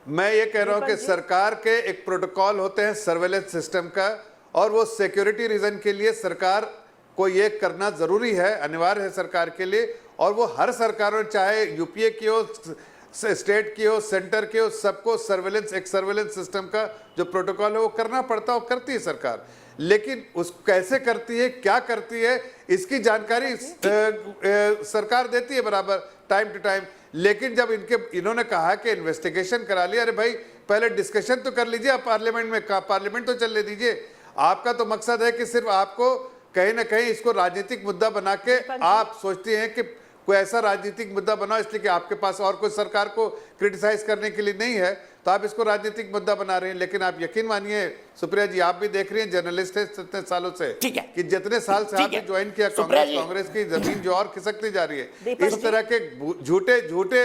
मैं ये कह रहा हूं कि सरकार के एक प्रोटोकॉल होते हैं सर्वेलेंस सिस्टम का, और वो सिक्योरिटी रीजन के लिए सरकार को ये करना जरूरी है, अनिवार्य है सरकार के लिए। और वो हर सरकारों, चाहे यूपीए की हो, स्टेट की हो, सेंटर की हो, सबको एक सर्वेलेंस सिस्टम का जो प्रोटोकॉल है वो करना पड़ता है और करती है सरकार। लेकिन उस कैसे करती है, क्या करती है, इसकी जानकारी सरकार देती है बराबर टाइम टू टाइम। लेकिन जब इन्होंने कहा कि इन्वेस्टिगेशन करा लिया, अरे भाई पहले डिस्कशन तो कर लीजिए, आप पार्लियामेंट में, पार्लियामेंट तो चलने दीजिए। आपका तो मकसद है कि सिर्फ आपको कहीं ना कहीं इसको राजनीतिक मुद्दा बना के आप सोचते हैं कि कोई ऐसा राजनीतिक मुद्दा बनाओ, इसलिए कि आपके पास और कोई सरकार को क्रिटिसाइज करने के लिए नहीं है, तो आप इसको राजनीतिक मुद्दा बना रहे हैं। लेकिन आप यकीन मानिए सुप्रिया जी, आप भी देख रही हैं, जर्नलिस्ट है इतने सालों से, ठीक है, कि जितने साल से आपने ज्वाइन किया कांग्रेस की जमीन जो और खिसकती जा रही है। इस तरह के झूठे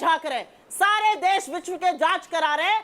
झांक रहे हैं, सारे देश विश्व के जांच करा रहे हैं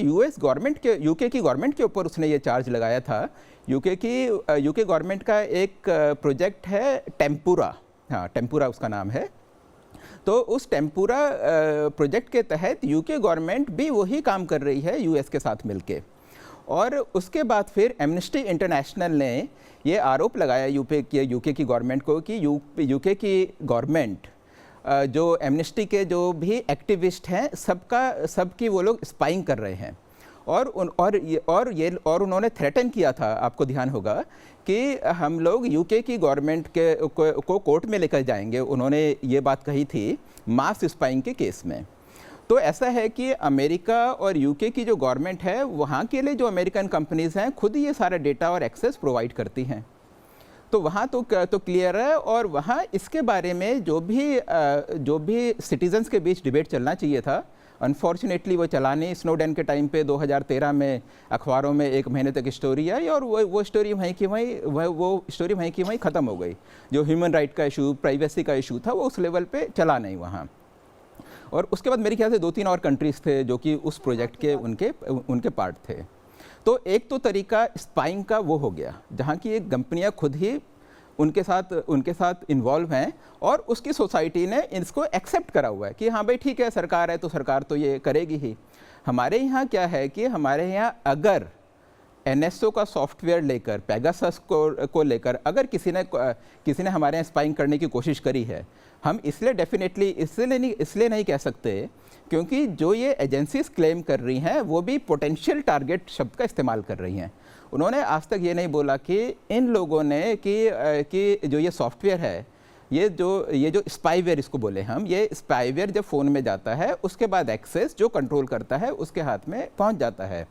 यूएस गवर्नमेंट के, यूके की गवर्नमेंट के ऊपर उसने ये चार्ज लगाया था। यूके गवर्नमेंट का एक प्रोजेक्ट है टेम्पुरा, हाँ टेम्पुरा उसका नाम है। तो उस टेम्पुरा प्रोजेक्ट के तहत यूके गवर्नमेंट भी वही काम कर रही है यूएस के साथ मिलके। और उसके बाद फिर एमनेस्टी इंटरनेशनल ने ये आरोप लगाया यूके की गवर्नमेंट को कि यूके की गवर्नमेंट जो एमनेस्टी के जो भी एक्टिविस्ट हैं सबकी वो लोग स्पाइंग कर रहे हैं। और उन्होंने थ्रेटन किया था, आपको ध्यान होगा, कि हम लोग यूके की गवर्नमेंट को कोर्ट में लेकर जाएंगे। उन्होंने ये बात कही थी मास स्पाइंग के केस में। तो ऐसा है कि अमेरिका और यूके की जो गवर्नमेंट है, वहाँ के लिए जो अमेरिकन कंपनीज़ हैं खुद ये सारा डेटा और एक्सेस प्रोवाइड करती हैं। तो वहाँ तो क्लियर है। और वहाँ इसके बारे में जो भी सिटीजन्स के बीच डिबेट चलना चाहिए था, अनफॉर्चुनेटली वो चला नहीं। स्नोडेन के टाइम पे 2013 में अखबारों में 1 महीने तक स्टोरी आई और वो स्टोरी वहीं की वहीं ख़त्म हो गई। जो ह्यूमन राइट का इशू, प्राइवेसी का इशू था, वो उस लेवल पे चला नहीं वहाँ। और उसके बाद मेरे ख्याल से 2-3 और कंट्रीज़ थे जो कि उस प्रोजेक्ट के उनके पार्ट थे। तो एक तो तरीका स्पाइंग का वो हो गया, जहाँ की एक कंपनियाँ खुद ही उनके साथ इन्वॉल्व हैं और उसकी सोसाइटी ने इसको एक्सेप्ट करा हुआ है कि हाँ भाई ठीक है, सरकार है तो सरकार तो ये करेगी ही। हमारे यहाँ क्या है कि हमारे यहाँ अगर NSO का सॉफ्टवेयर लेकर, पेगासस को लेकर अगर किसी ने हमारे यहाँ स्पाइंग करने की कोशिश करी है, हम इसलिए नहीं कह सकते क्योंकि जो ये एजेंसीज क्लेम कर रही हैं वो भी पोटेंशियल टारगेट शब्द का इस्तेमाल कर रही हैं। उन्होंने आज तक ये नहीं बोला कि इन लोगों ने कि जो ये सॉफ्टवेयर है, ये जो स्पाईवेयर इसको बोले हम, ये स्पाईवेयर जब फ़ोन में जाता है उसके बाद एक्सेस जो कंट्रोल करता है उसके हाथ में पहुंच जाता है।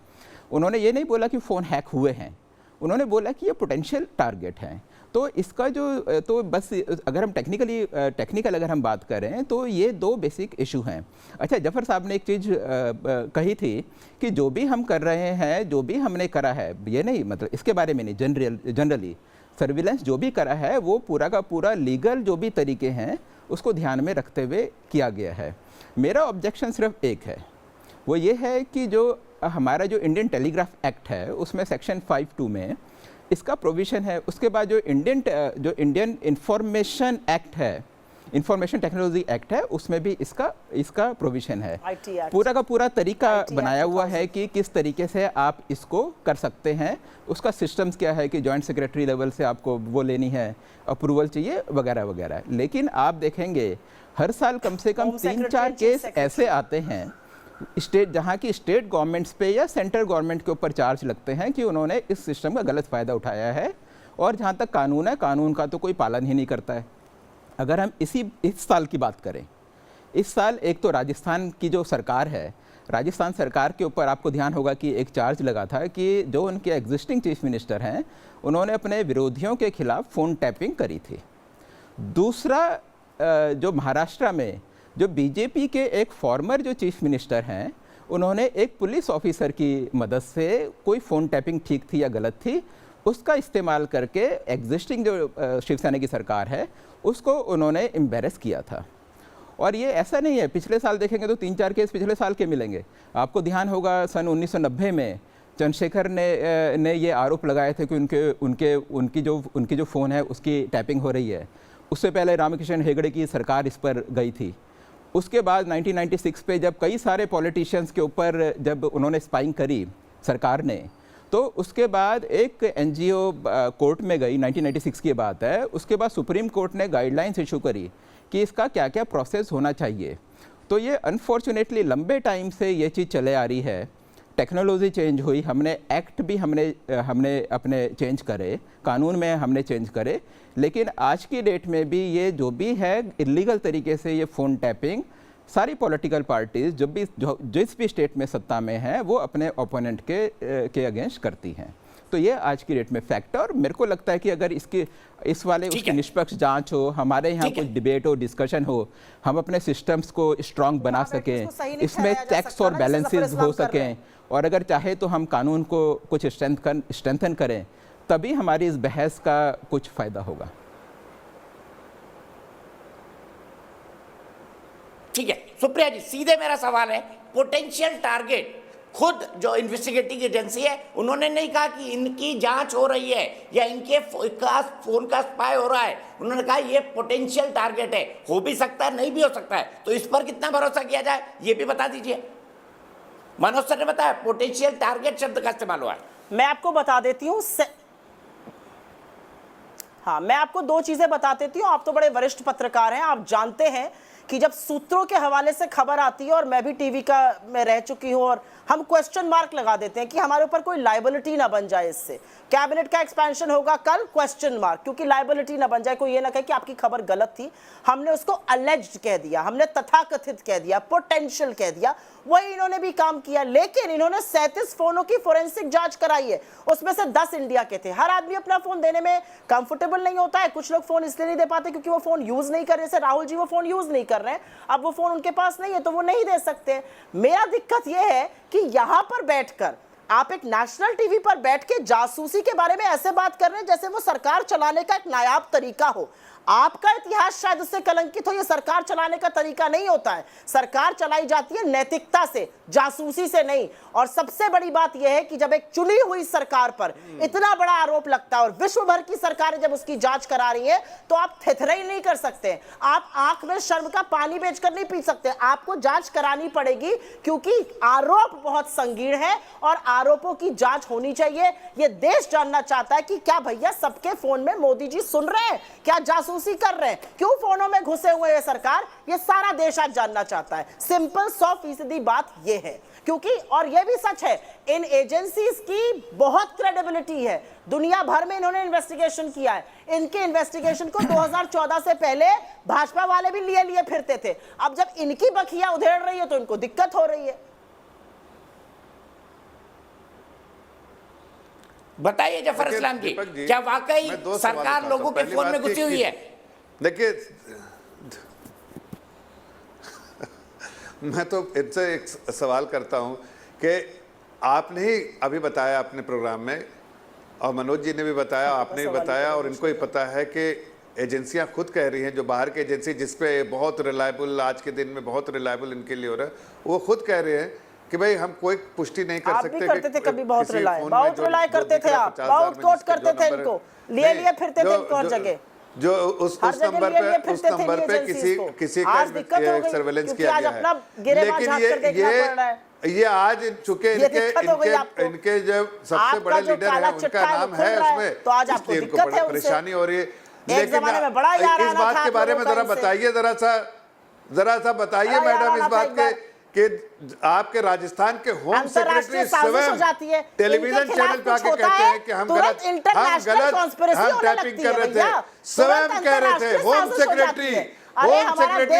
उन्होंने ये नहीं बोला कि फ़ोन हैक हुए हैं, उन्होंने बोला कि ये पोटेंशियल टारगेट हैं। तो इसका तो बस अगर हम टेक्निकल अगर हम बात करें तो ये 2 बेसिक इशू हैं। अच्छा, जफर साहब ने एक चीज़ कही थी कि जो भी हम कर रहे हैं, जो भी हमने करा है, ये नहीं मतलब इसके बारे में नहीं, जनरली सर्विलेंस जो भी करा है वो पूरा का पूरा लीगल जो भी तरीके हैं उसको ध्यान में रखते हुए किया गया है। मेरा ऑब्जेक्शन सिर्फ एक है, वो ये है कि जो हमारा जो इंडियन टेलीग्राफ एक्ट है उसमें सेक्शन 5(2) में इसका प्रोविज़न है। उसके बाद जो इंडियन इंफॉर्मेशन एक्ट है, इंफॉर्मेशन टेक्नोलॉजी एक्ट है, उसमें भी इसका प्रोविज़न है। पूरा का पूरा तरीका बनाया हुआ है कि किस तरीके से आप इसको कर सकते हैं। उसका सिस्टम्स क्या है कि जॉइंट सेक्रेटरी लेवल से आपको वो लेनी है, अप्रूवल चाहिए वगैरह वगैरह। लेकिन आप देखेंगे हर साल कम से कम 3-4 केस ऐसे आते हैं जहाँ की स्टेट गवर्नमेंट्स पे या सेंट्रल गवर्नमेंट के ऊपर चार्ज लगते हैं कि उन्होंने इस सिस्टम का गलत फ़ायदा उठाया है। और जहाँ तक कानून है, कानून का तो कोई पालन ही नहीं करता है। अगर हम इस साल की बात करें, इस साल एक तो राजस्थान की जो सरकार है, राजस्थान सरकार के ऊपर आपको ध्यान होगा कि एक चार्ज लगा था कि जो उनके एग्जिस्टिंग चीफ मिनिस्टर हैं उन्होंने अपने विरोधियों के खिलाफ फ़ोन टैपिंग करी थी। दूसरा, जो महाराष्ट्र में जो बीजेपी के एक फॉर्मर जो चीफ मिनिस्टर हैं, उन्होंने एक पुलिस ऑफिसर की मदद से, कोई फ़ोन टैपिंग ठीक थी या गलत थी, उसका इस्तेमाल करके एग्जिस्टिंग जो शिवसेना की सरकार है उसको उन्होंने एम्बेरस किया था। और ये ऐसा नहीं है, पिछले साल देखेंगे तो 3-4 केस पिछले साल के मिलेंगे। आपको ध्यान होगा सन 1990 में चंद्रशेखर ने ये आरोप लगाए थे कि उनकी जो फ़ोन है उसकी टैपिंग हो रही है। उससे पहले रामकिशन हेगड़े की सरकार इस पर गई थी। उसके बाद 1996 पे जब कई सारे पॉलिटिशियंस के ऊपर जब उन्होंने स्पाइंग करी सरकार ने, तो उसके बाद एक NGO कोर्ट में गई, 1996 की बात है। उसके बाद सुप्रीम कोर्ट ने गाइडलाइंस इशू करी कि इसका क्या क्या प्रोसेस होना चाहिए। तो ये अनफॉर्चुनेटली लंबे टाइम से ये चीज़ चले आ रही है। टेक्नोलॉजी चेंज हुई, हमने एक्ट भी हमने अपने चेंज करे, कानून में हमने चेंज करे, लेकिन आज की डेट में भी ये जो भी है इलीगल तरीके से ये फ़ोन टैपिंग सारी पॉलिटिकल पार्टीज़ जिस भी स्टेट में सत्ता में हैं वो अपने ओपोनेंट के अगेंस्ट करती हैं। तो ये आज की डेट में फैक्ट है। और मेरे को लगता है कि अगर इस वाले उसकी निष्पक्ष जांच हो, हमारे यहाँ कुछ डिबेट हो, डिस्कशन हो, हम अपने सिस्टम्स को स्ट्रांग बना सकें, इसमें चेक्स और बैलेंसेस हो सकें, और अगर चाहे तो हम कानून को कुछ स्ट्रेंथन करें, तभी हमारी इस बहस का कुछ फ़ायदा होगा। ठीक है सुप्रिया जी, सीधे मेरा सवाल है, पोटेंशियल टारगेट खुद जो इन्वेस्टिगेटिंग एजेंसी है उन्होंने नहीं कहा कि इनकी जांच हो रही है या इनके फोन का स्पाई हो रहा है, उन्होंने कहा ये पोटेंशियल टारगेट है, हो भी सकता है नहीं भी हो सकता है। तो इस पर कितना भरोसा किया जाए ये भी बता दीजिए। मनोज सर ने बताया पोटेंशियल टारगेट शब्द का इस्तेमाल हुआ है। मैं आपको बता देती हूँ, हाँ मैं आपको 2 चीजें बता देती हूँ। आप तो बड़े वरिष्ठ पत्रकार हैं, आप जानते हैं कि जब सूत्रों के हवाले से खबर आती है, और मैं भी टीवी का में रह चुकी हूं, और हम क्वेश्चन मार्क लगा देते हैं कि हमारे ऊपर कोई लायबिलिटी ना बन जाए, इससे कैबिनेट का एक्सपेंशन होगा कल, क्वेश्चन मार्क, क्योंकि लायबिलिटी ना बन जाए, कोई ये ना कहे कि आपकी खबर गलत थी, हमने उसको अलेज्ड कह दिया, हमने तथाकथित कह दिया, पोटेंशियल कह दिया। वही इन्होंने भी काम किया, लेकिन इन्होंने 37 फोनों की फोरेंसिक जांच कराई है, उसमें से 10 इंडिया के थे। हर आदमी अपना फोन देने में कंफर्टेबल नहीं होता है, कुछ लोग फोन इसलिए नहीं दे पाते क्योंकि वो फोन यूज नहीं कर रहे, जैसे राहुल जी वो फोन यूज नहीं कर रहे हैं, अब वो फोन उनके पास नहीं है तो वो नहीं दे सकते। मेरा दिक्कत यह है कि यहां पर बैठकर आप एक नेशनल टीवी पर बैठ के जासूसी के बारे में ऐसे बात कर रहे हैं जैसे वो सरकार चलाने का एक नायाब तरीका हो। आपका इतिहास शायद उससे कलंकित हो, ये सरकार चलाने का तरीका नहीं होता है। सरकार चलाई जाती है नैतिकता से, जासूसी से नहीं। और सबसे बड़ी बात यह है कि जब एक चुनी हुई सरकार पर इतना बड़ा आरोप लगता है और विश्व भर की सरकारें जब उसकी जांच करा रही है, तो आप थेथराई नहीं कर सकते, आप आंख में शर्म का पानी बेचकर नहीं पी सकते, आपको जांच करानी पड़ेगी, क्योंकि आरोप बहुत संगीन है और आरोपों की जांच होनी चाहिए। यह देश जानना चाहता है कि क्या भैया सबके फोन में मोदी जी सुन रहे हैं, क्या जासूसी कर रहे हैं, क्यों फोनों में घुसे हुए हैं सरकार, ये सारा देश आज जानना चाहता है। सिंपल 100% बात ये है, क्योंकि और ये भी सच है, इन एजेंसीज की बहुत क्रेडिबिलिटी है, दुनिया भर में इन्होंने इन्वेस्टिगेशन किया है। इनके इन्वेस्टिगेशन को 2014 से पहले भाजपा वाले भी लिए फिरते थे, अब जब इनकी बखिया उधेड़ रही है तो इनको दिक्कत हो रही है। बताइए जफर इस्लाम जी, क्या वाकई सरकार लोगों के फोन में घुसी हुई है? देखिए, मैं तो इनसे एक सवाल करता हूं कि आपने ही अभी बताया अपने प्रोग्राम में, और मनोज जी ने भी बताया, आपने भी बताया, और इनको ही पता है कि एजेंसियां खुद कह रही हैं, जो बाहर की एजेंसी जिसपे बहुत रिलायबल आज के दिन में बहुत रिलायबल इनके लिए हो रहा है, वो खुद कह रहे हैं कि भाई हम कोई पुष्टि नहीं कर सकते। करते थे कभी, बहुत रिलाय करते थे आप, बहुत कोट करते थे इनको, लिए फिरते थे इनको हर जगह, जो उस नंबर पे किसी का सर्वेलेंस किया गया है। लेकिन ये आज चूंकि इनके जो सबसे बड़े लीडर है उनका नाम है उसमें, तो आज आपको दिक्कत है, परेशानी हो रही है। लेकिन इस बात के बारे में जरा बताइए, जरा सा बताइए मैडम, इस बात के कि आपके राजस्थान के होम सेक्रेटरी स्वयं टेलीविजन चैनल पे आके कहते हैं कि हम गलत टैपिंग कर रहे थे, स्वयं कह रहे थे होम सेक्रेटरी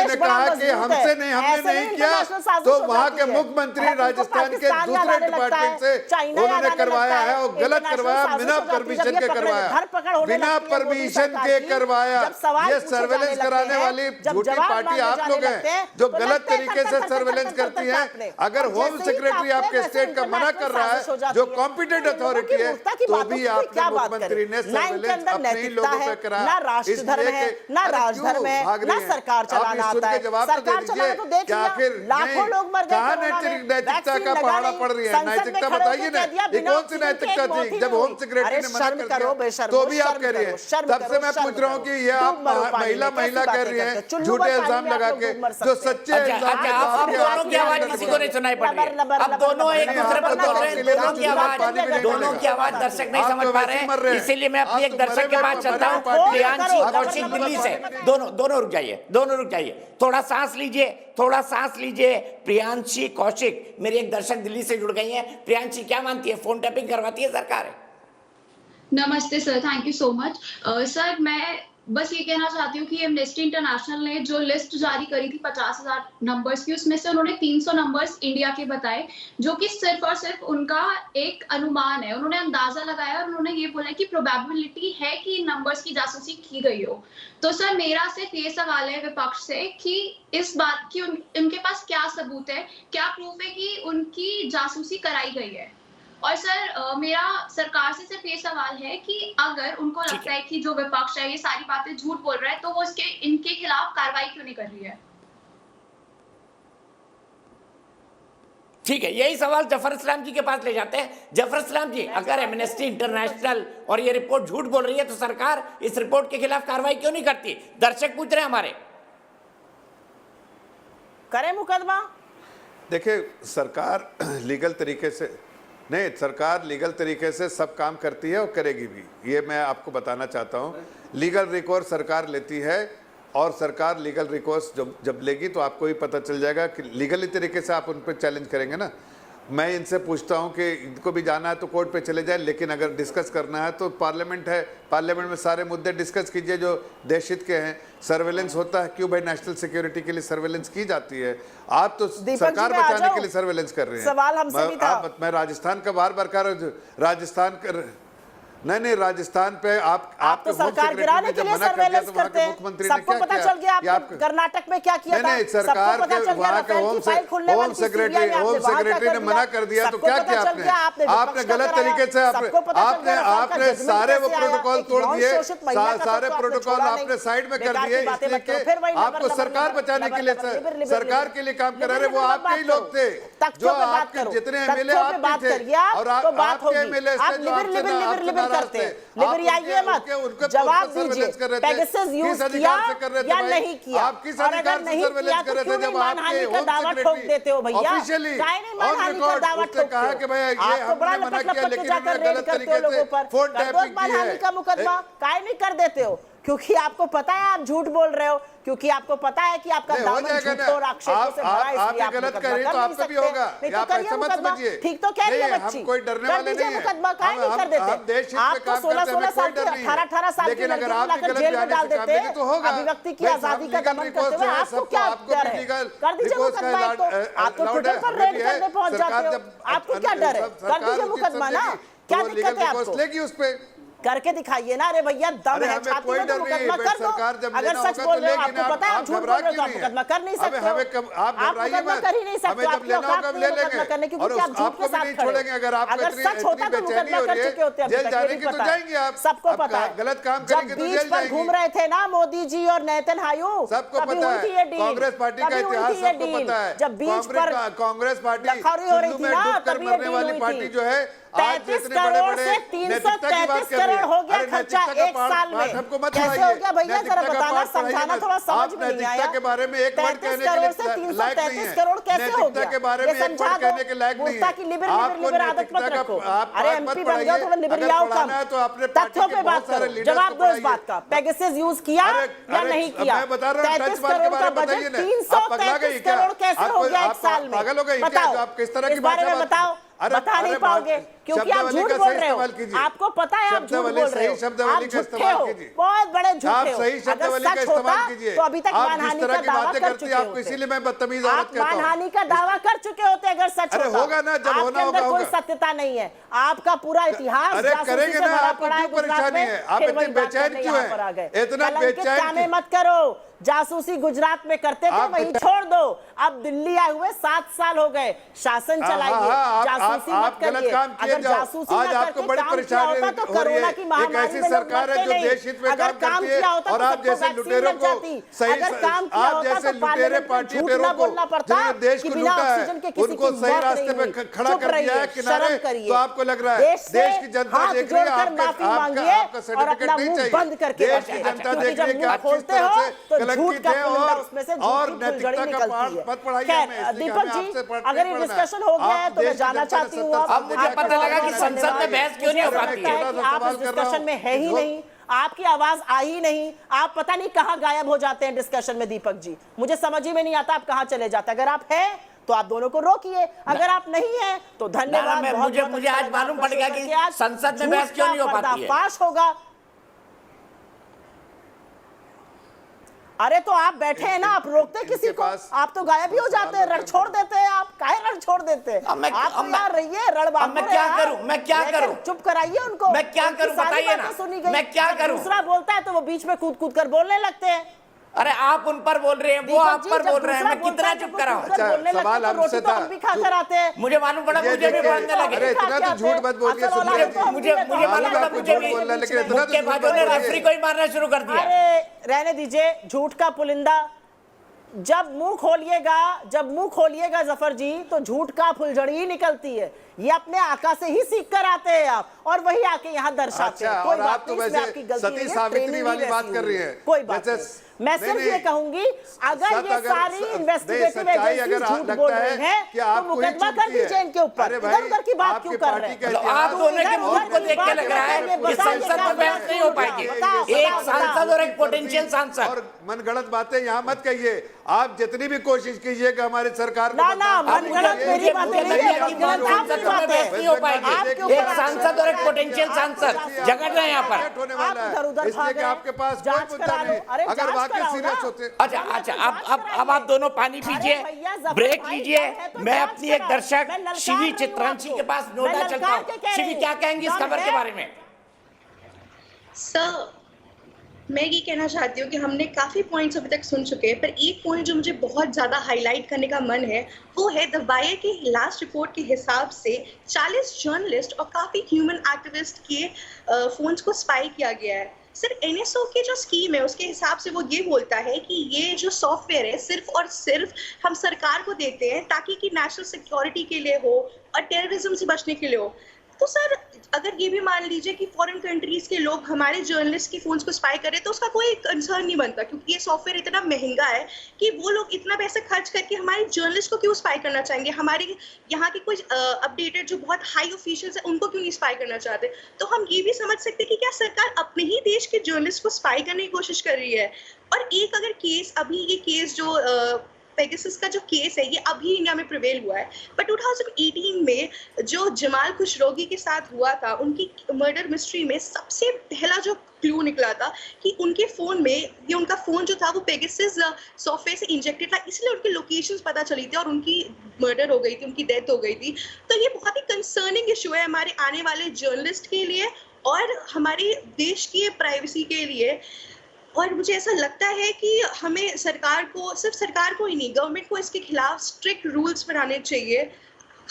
ने कहा कि हमने नहीं किया, तो वहां के मुख्यमंत्री राजस्थान के दूसरे डिपार्टमेंट से उन्होंने करवाया है, और गलत करवाया, बिना परमिशन के करवाया, बिना परमिशन के करवाया। ये सर्वेलेंस कराने वाली झूठी पार्टी आप लोग हैं जो गलत तरीके से सर्वेलेंस करती है। अगर होम सेक्रेटरी आपके स्टेट का मना कर रहा है, जो कॉम्पिटेंट अथॉरिटी है, तो भी आपके मुख्यमंत्री ने सर्वेलेंस अपने ही लोगों पे कराया, इसलिए सरकार चलाना आता है, सरकार चलाना तो देख लिया, लाखों लोग मर गए, नैतिकता का पहाड़ा पड़ रही है। नैतिकता बताइए ना, ये कौन सी नैतिकता थी जब होम सेक्रेटरी ने मना कर दिया, तो भी आप कह रही है। तब से मैं पूछ रहा हूँ कि ये आप महिला कह रही है झूठे इल्जाम लगा के, जो सच्चे अब दोनों की आवाज किसी को नहीं सुनाई पड़ रही, अब दोनों एक दूसरे पर बोल रहे हैं, दोनों की आवाज दर्शक नहीं समझ पा रहे हैं, इसीलिए मैं अपनी एक दर्शक के पास चलता हूँ, प्रियांशी कौशिक दिल्ली से। दोनों रुक जाइए, थोड़ा सांस लीजिए। प्रियांशी कौशिक, मेरी एक दर्शक दिल्ली से जुड़ गई हैं। प्रियांशी, क्या मानती है, फोन टैपिंग करवाती है सरकार? नमस्ते sir, thank you so much. Sir, मैं बस ये कहना चाहती हूँ कि एमनेस्टी इंटरनेशनल ने जो लिस्ट जारी करी थी 50,000 नंबर्स की, उसमें से उन्होंने 300 नंबर्स इंडिया के बताए, जो कि सिर्फ और सिर्फ उनका एक अनुमान है। उन्होंने अंदाजा लगाया और उन्होंने ये बोला कि प्रोबेबिलिटी है कि इन नंबर्स की जासूसी की गई हो। तो सर, मेरा सिर्फ ये सवाल है विपक्ष से कि इस बात की उनके पास क्या सबूत है, क्या प्रूफ है कि उनकी जासूसी कराई गई है? और सर, मेरा सरकार से सिर्फ ये सवाल है कि अगर उनको लगता है कि जो विपक्ष है ये सारी बातें झूठ बोल रहा है, तो वो इनके खिलाफ कार्रवाई क्यों नहीं कर रही है? ठीक है, यही सवाल जफर इस्लाम जी के पास ले जाते हैं। जफर इस्लाम जी, अगर एमनेस्टी इंटरनेशनल और ये रिपोर्ट झूठ बोल रही है, तो सरकार इस रिपोर्ट के खिलाफ कार्रवाई क्यों नहीं करती? दर्शक पूछ रहे हैं हमारे। करें मुकदमा? देखिए, सरकार लीगल तरीके से सब काम करती है और करेगी भी, ये मैं आपको बताना चाहता हूँ। लीगल रिकॉर्ड सरकार लेती है, और सरकार लीगल रिकोर्स जब लेगी तो आपको ही पता चल जाएगा कि लीगली तरीके से आप उन पर चैलेंज करेंगे ना। मैं इनसे पूछता हूं कि इनको भी जाना है तो कोर्ट पे चले जाए, लेकिन अगर डिस्कस करना है तो पार्लियामेंट है, पार्लियामेंट में सारे मुद्दे डिस्कस कीजिए जो देश हित के हैं। सर्वेलेंस होता है, क्यों भाई नेशनल सिक्योरिटी के लिए सर्वेलेंस की जाती है? आप तो सरकार बचाने के लिए सर्वेलेंस कर रहे हैं। सवाल हमसे भी था। मैं राजस्थान का बार बार राजस्थान कर नहीं राजस्थान पे आप तो सरकार गिराने के लिए सर्वेलेंस करते हैं। सबको पता चल गया आपने कर्नाटक में क्या किया था। नहीं, सरकार के वहां के होम सेक्रेटरी ने मना कर दिया तो क्या किया आपने गलत तरीके से आपने सारे वो प्रोटोकॉल तोड़ दिए, सारे प्रोटोकॉल आपने साइड में कर दिए, इसलिए कि आपको सरकार बचाने के लिए, सरकार के लिए काम कर रहे वो आपके ही लोग थे, जो आपके जितने एमएलए आप थे और आपके एमएलए से लिबरियाइए मत, जवाब दीजिए पेगासस यूज किया या नहीं किया? आप किस अधिकार से सर्वेलेंस कर रहे थे जब मानहानि का दावा ठोक देते हो भैया? ऑफिशियली काहे नहीं मानहानि का दावा ठोकते हो? कहा कि भाई ये हमने मना किया लेकिन हमने गलत तरीके से फोन टैपिंग की है। का मुकदमा काहे नहीं कर देते हो? क्योंकि आपको पता है आप झूठ बोल रहे हो, क्योंकि आपको पता है कि आपका दामन झूठ और आक्षेपों से भरा है, इसलिए आप गलत कर रहे तो आपसे भी होगा। नहीं तो करिए मुकदमा। ठीक तो कह रही है बच्ची, हम कोई डरने वाले नहीं है। मुकदमा काहे नहीं कर देते? आप तो 16-16 साल की 18-18 साल की लड़की को लाकर जेल में डाल देते हैं, अभिव्यक्ति की आजादी का दमन करते हुए। आपको क्या डर है? कर दीजिए मुकदमा। आप तो ट्विटर पर रेड करने पहुंच जाते हो, आपको क्या डर है? कर दीजिए मुकदमा ना, क्या दिक्कत है आपको? लेगी उस पे करके दिखाइए ना। अरे भैया दम है छाती में तो मुकदमा कर दो। अगर सच बोल रहे हो, आपको पता है आप झूठ बोल रहे हो तो आप मुकदमा कर नहीं सकते हो। आप मुकदमा कर ही नहीं सकते, आपकी औकात नहीं है मुकदमा करने की, क्योंकि आप झूठ के साथ खड़े हो। अगर सच होता तो मुकदमा कर चुके होते, अभी तक ये नहीं पता है, सबको पता है। गलत काम जब बीच पर घूम रहे थे ना मोदी जी और नेतन्याहू, सबको पता है। कांग्रेस पार्टी का इतिहास सबको पता है। जब बीच पर कांग्रेस पार्टी लखौरी हो रही थी ना, तभी ये डील हुई पार्टी थी। जो है 33 करोड़ से 333 करोड़ हो गया खर्चा एक साल में। कैसे हो गया भैया? जरा बताना, समझाना, थोड़ा समझ में नहीं आया। 33 करोड़ से 333 करोड़ कैसे हो गया? ये समझा दो। मुफ्ता की लिबर आदत मत रखो। अरे एमपी बन गया, थोड़ा लिबरियाओ कम। तथ्यों पे बात करो, जवाब दो इस बात का। पेगासस यूज किया या नहीं किया? 33 करोड़ का बजट 333 करोड़ कैसे हो गया एक साल में? बताओ, इस बारे में बताओ। बता नहीं पाओगे क्योंकि आप झूठ बोल रहे हो। आपको पता है आप झूठ बोल रहे हो, आप झूठे हो, बहुत बड़े झूठे हो। अगर सच होता तो अभी तक मानहानि का दावा कर चुके होते। इसीलिए मैं बदतमीज आप मानहानि का दावा कर चुके होते अगर सच होता। होगा ना, जब होना होगा। कोई सत्यता नहीं है, आपका पूरा इतिहास करेंगे ना। आपको क्यों परेशानी है? आप इतने बेचैन क्यों हैं? इतना बेचैन मत करो। जासूसी गुजरात में करते थे, वहीं छोड़ दो। अब दिल्ली आए हुए 7 साल हो गए, शासन चलाइए, जासूसी मत करिए। अगर जासूसी आज आपको बड़ी परेशानी तो कोरोना की महामारी में सरकार है जो देश हित में काम करती है, और आप जैसे लुटेरों को सही, आप जैसे लुटेरे पार्टी पेरों को जिन्होंने देश को लूटा है उनको सही रास्ते पे खड़ा कर दिया है किनारे, तो आपको लग रहा है देश की जनता देख रही है आपका सर्टिफिकेट नहीं चाहिए। देश की जनता देख रही है कि आप किस तरह से कलंकित है और नैतिकता का पाठ मत पढ़ाइए। दीपक जी, अगर ये डिस्कशन हो गया है तो मैं जानना चाहती हूँ, अब मुझे पता लगा कि संसद में बहस क्यों नहीं हो पाती है। आप इस डिस्कशन में है ही नहीं, आपकी आवाज आई ही नहीं, आप पता नहीं कहां गायब हो जाते हैं डिस्कशन में। दीपक जी, मुझे समझ ही में नहीं आता आप कहां चले जाते। अगर आप हैं तो आप दोनों को रोकिए, अगर आप नहीं हैं तो धन्यवाद। मुझे आज मालूम पड़ गया कि संसद में बहस क्यों नहीं हो पाती है। पर्दाफाश होगा। अरे तो आप बैठे हैं ना, आप रोकते किसी को? आप तो गायब ही हो जाते हैं, रण छोड़ देते हैं। आप काहे रण छोड़ देते हैं? आप यार रहिए, रण बात। मैं क्या करूं? मैं क्या करूं? चुप कराइए उनको। मैं क्या करूं बताइए ना। मैं क्या करूं? दूसरा बोलता है तो वो बीच में कूद कूद कर बोलने लगते हैं। अरे आप उन पर बोल रहे हैं, वो आप पर बोल रहे हैं, मैं कितना चुप कराऊं? सवाल हमसे था, हम भी खाकर आते हैं। मुझे मालूम पड़ा, मुझे भी बोलने लगे। अरे इतना तो झूठ मत बोलिए। मुझे मालूम पड़ा, मुझे भी मुक्केबाजों ने रेफरी को ही मारना शुरू कर दिया। अरे रहने दीजिए, झूठ का पुलिंदा। जब मुंह खोलिएगा जफर जी, तो झूठ का फुलझड़ी ही निकलती है। ये अपने आका से ही सीख कर आते हैं आप, और वही आके यहाँ दर्शाते हैं। कोई और आप बात तो नहीं, इसमें वैसे आपकी गलती सती नहीं है, सावित्री ट्रेनिंग वाली ही बात वैसी कर रही हुई है। कोई बात जैसे नहीं। मैं सिर्फ नहीं, ये कहूंगी, अगर सत ये अगर सारी इन्वेस्टिगेटिव एजेंसी झूठ बोल रही है तो मुकदमा कर दीजिए इनके ऊपर। इधर उधर की बात क्यों कर रहे हैं? आप दोनों के मुंह को देख के लग रहा है कि संसद में बहस नहीं हो पाएगी। एक सांसद और एक पोटेंशियल सांसद। और मनगढ़ंत बातें यहाँ मत कहिए। आप जितनी भी कोशिश कीजिए कि हमारी सरकार को ना मनगढ़ंत मेरी बातें नहीं है, मनगढ़ंत आपकी बात है। नहीं हो पाएगी। एक सांसद और एक पोटेंशियल सांसद झगड़ रहे हैं यहाँ पर। होने वाला आप इधर-उधर है, इसलिए कि भाग आपके पास जांच कोई मुद्दा करा लो। नहीं। अरे अगर जांच वाकई कराओ सीरियस ना। होते अच्छा अब आप दोनों पानी पीजिए, भैया, जफर ब्रेक भाई लीजिए। है तो मैं जांच अपनी एक कराओ। दर्शक मैं ललकार शिवी रही हूं चित्रांशी आपको। के पास मैं नोएडा चलता ललकार के हूँ। कह शिवी रही क्या हूं। कहेंगी इस दम खबर के है। बारे में? सर, मैं ये कहना चाहती हूँ कि हमने काफ़ी पॉइंट्स अभी तक सुन चुके हैं, पर एक पॉइंट जो मुझे बहुत ज़्यादा हाईलाइट करने का मन है वो है द वायर की लास्ट रिपोर्ट के हिसाब से 40 जर्नलिस्ट और काफ़ी ह्यूमन एक्टिविस्ट के फ़ोन्स को स्पाई किया गया है। सर, एनएसओ की जो स्कीम है उसके हिसाब से वो ये बोलता है कि ये जो सॉफ्टवेयर है सिर्फ और सिर्फ हम सरकार को देते हैं ताकि कि नेशनल सिक्योरिटी के लिए हो और टेररिज्म से बचने के लिए हो। तो सर, अगर ये भी मान लीजिए कि फॉरेन कंट्रीज के लोग हमारे जर्नलिस्ट के फोन्स को स्पाई करें तो उसका कोई कंसर्न नहीं बनता, क्योंकि ये सॉफ्टवेयर इतना महंगा है कि वो लोग इतना पैसा खर्च करके हमारे जर्नलिस्ट को क्यों स्पाई करना चाहेंगे? हमारे यहाँ के कुछ अपडेटेड जो बहुत हाई ऑफिशियल्स हैं उनको क्यों नहीं स्पाई करना चाहते? तो हम ये भी समझ सकते हैं कि क्या सरकार अपने ही देश के जर्नलिस्ट को स्पाई करने की कोशिश कर रही है। और एक अगर केस, अभी ये केस जो पेगासस का जो केस है ये अभी इंडिया में प्रिवेल हुआ है, पर 2018 में जो जमाल खुशरोगी के साथ हुआ था, उनकी मर्डर मिस्ट्री में सबसे पहला जो क्लू निकला था कि उनके फ़ोन में, ये उनका फ़ोन जो था वो पेगासस सॉफ्टवेयर से इंजेक्टेड था, इसलिए उनकी लोकेशंस पता चली थी और उनकी मर्डर हो गई थी, उनकी डेथ हो गई थी। तो ये बहुत ही कंसर्निंग इशू है हमारे आने वाले जर्नलिस्ट के लिए और हमारे देश की प्राइवेसी के लिए। और मुझे ऐसा लगता है कि हमें सरकार को, सिर्फ सरकार को ही नहीं, गवर्नमेंट को इसके खिलाफ स्ट्रिक्ट रूल्स बनाने चाहिए।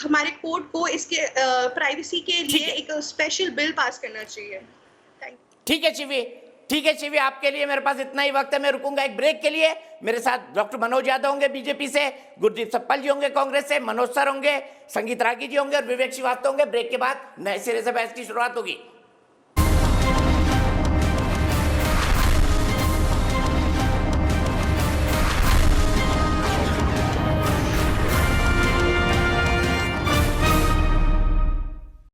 हमारे कोर्ट को इसके प्राइवेसी के लिए एक स्पेशल बिल पास करना चाहिए। ठीक है शिवी, ठीक है शिवी, आपके लिए मेरे पास इतना ही वक्त है। मैं रुकूंगा एक ब्रेक के लिए। मेरे साथ डॉक्टर मनोज यादव होंगे बीजेपी से, गुरदीप सप्पल जी होंगे कांग्रेस से, मनोज सर होंगे, संगीत रागी जी होंगे और विवेक श्रीवास्तव होंगे। ब्रेक के बाद नए सिरे से बहस की शुरुआत होगी।